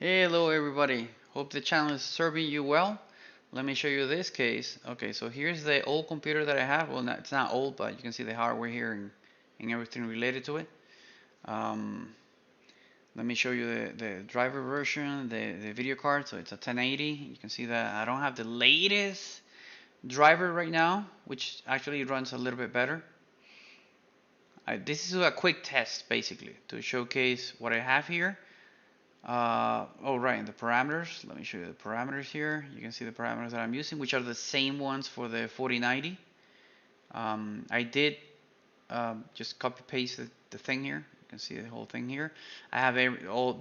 Hello everybody, hope the channel is serving you well. Let me show you this case. Okay, so here's the old computer that I have. Well, it's not old, but you can see the hardware here and everything related to it. Let me show you the driver version, the video card. So it's a 1080. You can see that I don't have the latest driver right now, which actually runs a little bit better. This is a quick test basically to showcase what I have here. Oh right, and the parameters. Let me show you the parameters here. You can see the parameters that I'm using, which are the same ones for the 4090. I did just copy paste the thing here. You can see the whole thing here. I have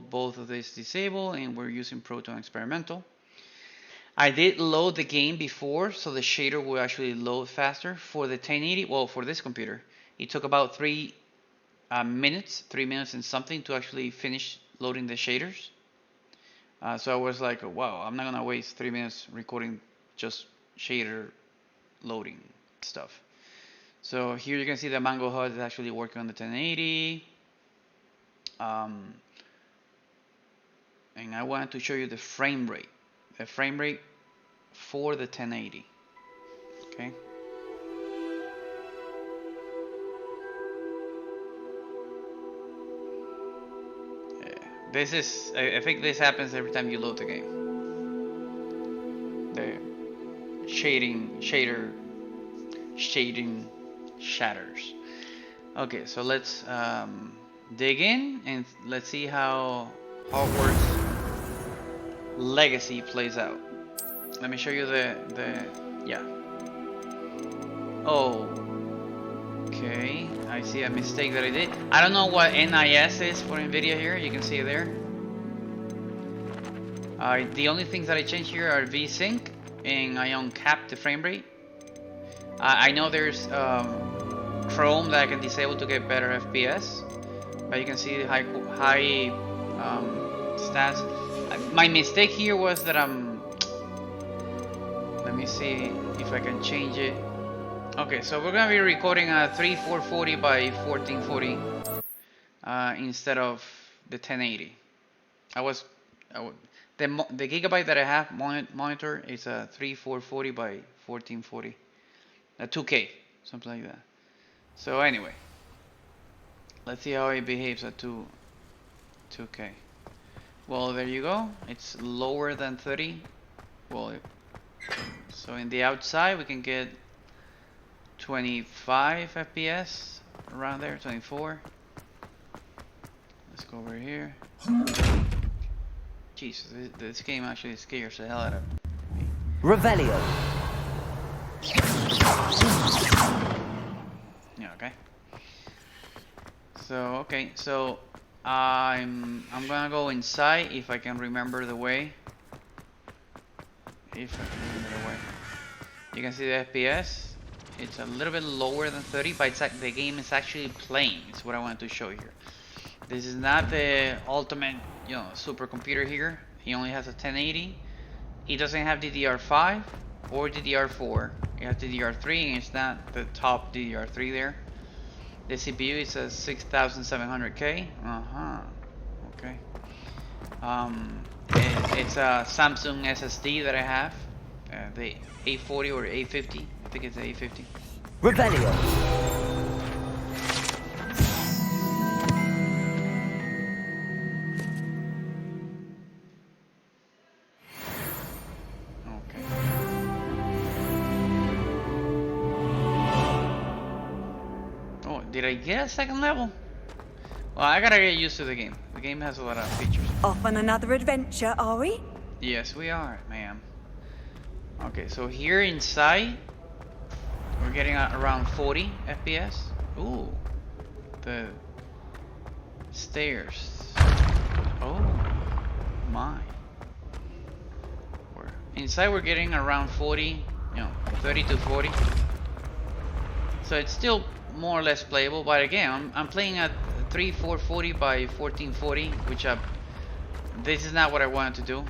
both of these disabled, and we're using Proton Experimental. I did load the game before, so the shader will actually load faster. For the 1080, well, for this computer, it took about 3 minutes and something to actually finish loading the shaders. So I was like, wow, I'm not gonna waste 3 minutes recording just shader loading stuff. So here you can see the mangohud is actually working on the 1080. And I wanted to show you the frame rate. The frame rate for the 1080. Okay. This is, I think this happens every time you load the game. The shading shatters. Okay, so let's dig in and let's see how Hogwarts Legacy plays out. Let me show you yeah. Oh. Okay, I see a mistake that I did. I don't know what NIS is for Nvidia here. You can see it there. The only things that I changed here are VSync, and I uncapped the frame rate. I know there's Chrome that I can disable to get better FPS, but you can see the high stats. My mistake here was that let me see if I can change it. Okay, so we're gonna be recording a 3440 by 1440 instead of the 1080. The gigabyte that I have monitor is a 3440 by 1440, a 2K, something like that. So anyway, let's see how it behaves at 2K. Well, there you go. It's lower than 30. Well, so in the outside we can get 25 FPS, around there, 24. Let's go over here. Jesus, this game actually scares the hell out of me. Revelio. Yeah, okay. So I'm gonna go inside if I can remember the way. You can see the FPS. It's a little bit lower than 30, but the game is actually playing. It's what I wanted to show here. This is not the ultimate, supercomputer here. He only has a 1080. He doesn't have DDR5 or DDR4. He has DDR3, and it's not the top DDR3 there. The CPU is a 6700K. Okay. It's a Samsung SSD that I have. The A40 or A50. I think it's A50. Revelio. Okay. Oh, did I get a second level? Well, I gotta get used to the game. The game has a lot of features. Off on another adventure, are we? Yes, we are, ma'am. Okay, so here inside, we're getting around 40 FPS. Ooh, the stairs. Oh my. Inside we're getting around 40, 30 to 40. So it's still more or less playable, but again, I'm playing at 3440 by 1440, which this is not what I wanted to do,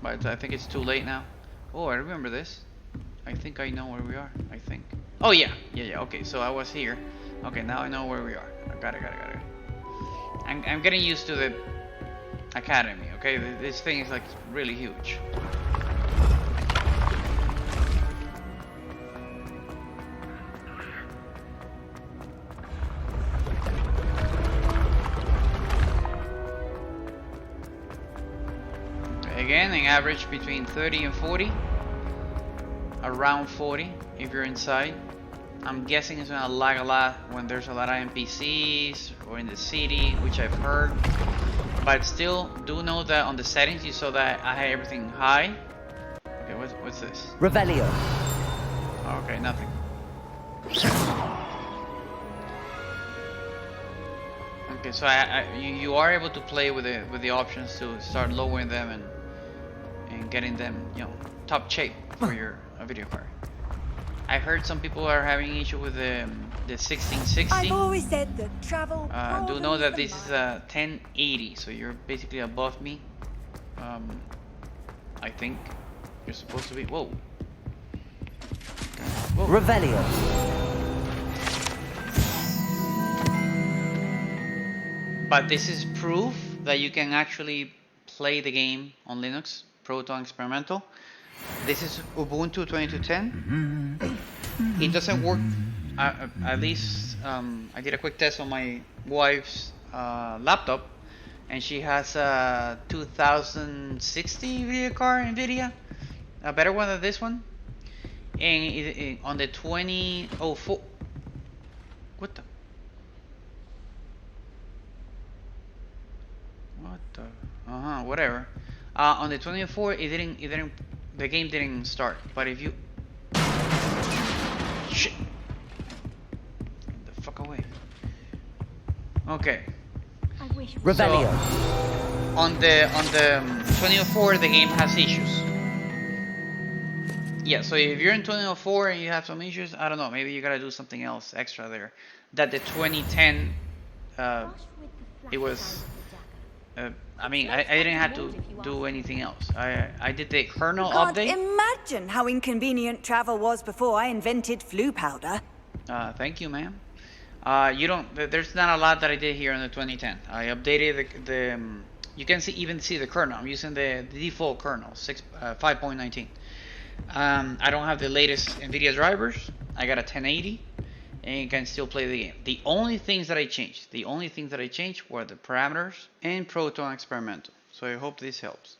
but I think it's too late now. Oh, I remember this. I think I know where we are. I think. Oh yeah. Okay, so I was here. Okay, now I know where we are. Got it. I'm getting used to Academy. Okay, this thing is like really huge. Again, an average between 30 and 40. Around 40 if you're inside. I'm guessing it's gonna lag a lot when there's a lot of NPCs or in the city, which I've heard. But still, do know that on the settings you saw that I had everything high. Okay, what's this? Revelio. Okay, nothing. Okay, so you are able to play with the options to start lowering them and getting them, you know, top shape for your video card. I heard some people are having issue with the 1660. I've always said that travel. Do know that this is a 1080, so you're basically above me. I think you're supposed to be. Whoa. Whoa. Revelio. But this is proof that you can actually play the game on Linux, Proton Experimental. This is Ubuntu 2210. It doesn't work, at least I did a quick test on my wife's laptop, and she has a 2060 video card Nvidia, a better one than this one. And on the 2004, what the whatever. On the 2004, the game didn't start. But if you shit, get the fuck away. Okay. Revelio. So, on the 2004, the game has issues. Yeah. So if you're in 2004 and you have some issues, I don't know. Maybe you gotta do something else extra there. That the 2010, it was. I mean, I didn't have to do anything else. I did the kernel update. Can't imagine how inconvenient travel was before I invented flu powder. Thank you, ma'am. There's not a lot that I did here on the 2010. I updated the you can even see the kernel. I'm using the default kernel, 5.19. I don't have the latest Nvidia drivers. I got a 1080. And you can still play the game. The only things that I changed were the parameters and Proton Experimental. So I hope this helps.